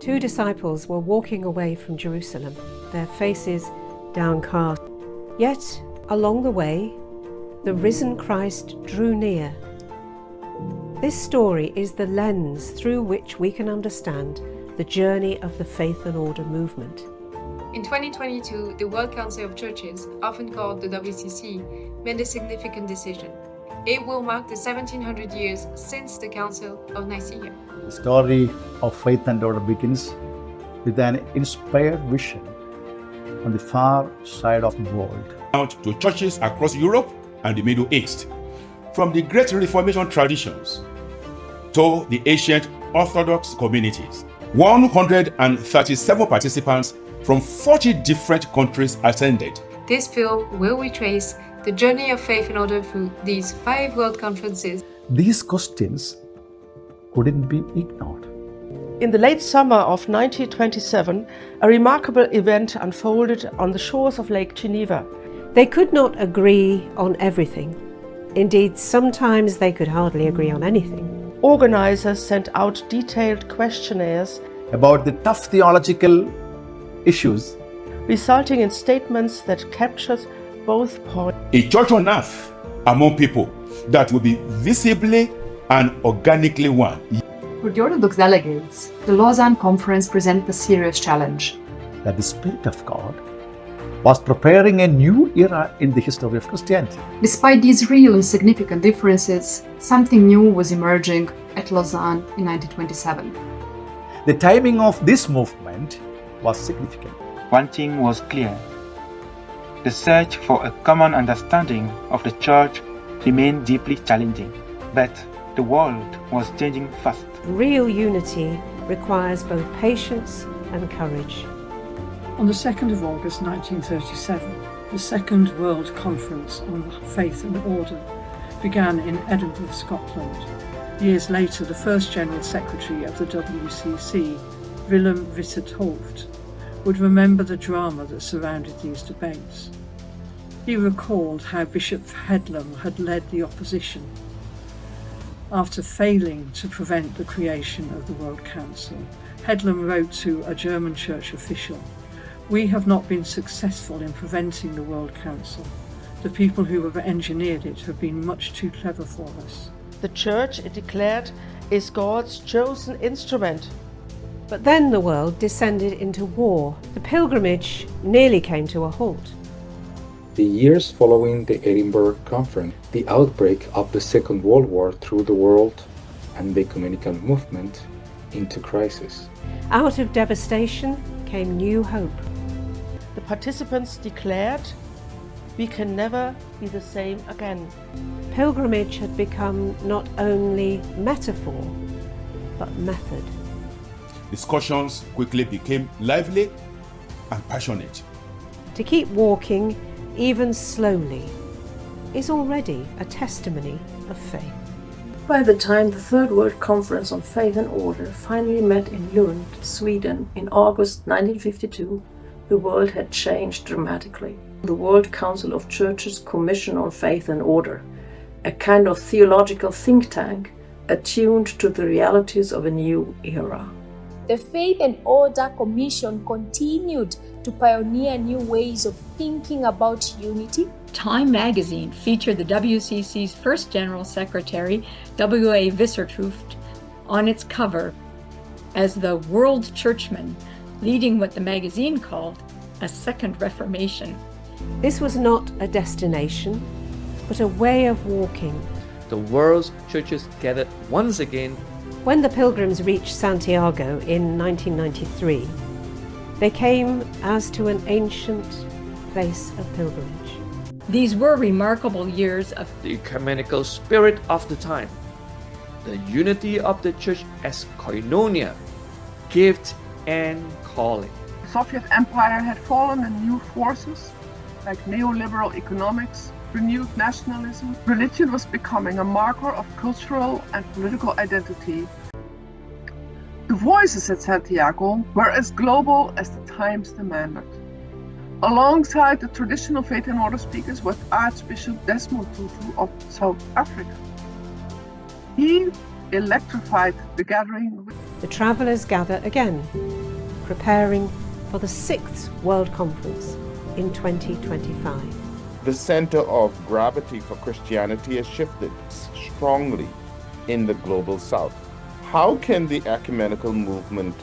Two disciples were walking away from Jerusalem, their faces downcast. Yet, along the way, the risen Christ drew near. This story is the lens through which we can understand the journey of the Faith and Order movement. In 2022, the World Council of Churches, often called the WCC, made a significant decision. It will mark the 1700 years since the Council of Nicaea. The story of Faith and Order begins with an inspired vision on the far side of the world. Out to churches across Europe and the Middle East, from the Great Reformation traditions to the ancient Orthodox communities. 137 participants from 40 different countries attended. This film will retrace the journey of faith and order through these 5 world conferences. These questions couldn't be ignored. In the late summer of 1927, a remarkable event unfolded on the shores of Lake Geneva. They could not agree on everything. Indeed, sometimes they could hardly agree on anything. Organizers sent out detailed questionnaires About the tough theological issues, resulting in statements that captured both points. A church on earth among people that will be visibly and organically one. For the Orthodox delegates, the Lausanne Conference presented a serious challenge. That the Spirit of God was preparing a new era in the history of Christianity. Despite these real and significant differences, something new was emerging at Lausanne in 1927. The timing of this movement was significant. One thing was clear. The search for a common understanding of the Church remained deeply challenging, but the world was changing fast. Real unity requires both patience and courage. On the 2nd of August 1937, the Second World Conference on Faith and Order began in Edinburgh, Scotland. Years later, the first General Secretary of the WCC, Willem Witte-Hooft, would remember the drama that surrounded these debates. He recalled how Bishop Headlam had led the opposition after failing to prevent the creation of the World Council. Headlam wrote to a German church official, "We have not been successful in preventing the World Council. The people who have engineered it have been much too clever for us." The Church, it declared, is God's chosen instrument. But then the world descended into war. The pilgrimage nearly came to a halt. The years following the Edinburgh Conference, the outbreak of the Second World War threw the world and the ecumenical movement into crisis. Out of devastation came new hope. The participants declared, "We can never be the same again." Pilgrimage had become not only metaphor, but method. Discussions quickly became lively and passionate. To keep walking, even slowly, is already a testimony of faith. By the time the Third World Conference on Faith and Order finally met in Lund, Sweden, in August 1952, the world had changed dramatically. The World Council of Churches Commission on Faith and Order, a kind of theological think tank attuned to the realities of a new era. The Faith and Order Commission continued to pioneer new ways of thinking about unity. Time magazine featured the WCC's first General Secretary, W.A. Vissertruft, on its cover as the world churchman, leading what the magazine called a second Reformation. This was not a destination, but a way of walking. The world's churches gathered once again. When the pilgrims reached Santiago in 1993, they came as to an ancient place of pilgrimage. These were remarkable years of the ecumenical spirit of the time, the unity of the church as koinonia, gift and calling. The Soviet Empire had fallen and new forces like neoliberal economics, renewed nationalism. Religion was becoming a marker of cultural and political identity. The voices at Santiago were as global as the times demanded. Alongside the traditional faith and order speakers was Archbishop Desmond Tutu of South Africa. He electrified the gathering with the travellers gather again, preparing for the 6th World Conference in 2025. The center of gravity for Christianity has shifted strongly in the global south. How can the ecumenical movement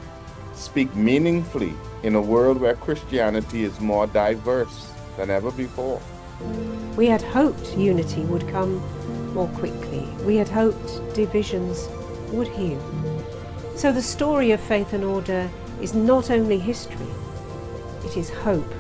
speak meaningfully in a world where Christianity is more diverse than ever before? We had hoped unity would come more quickly. We had hoped divisions would heal. So the story of Faith and Order is not only history, it is hope.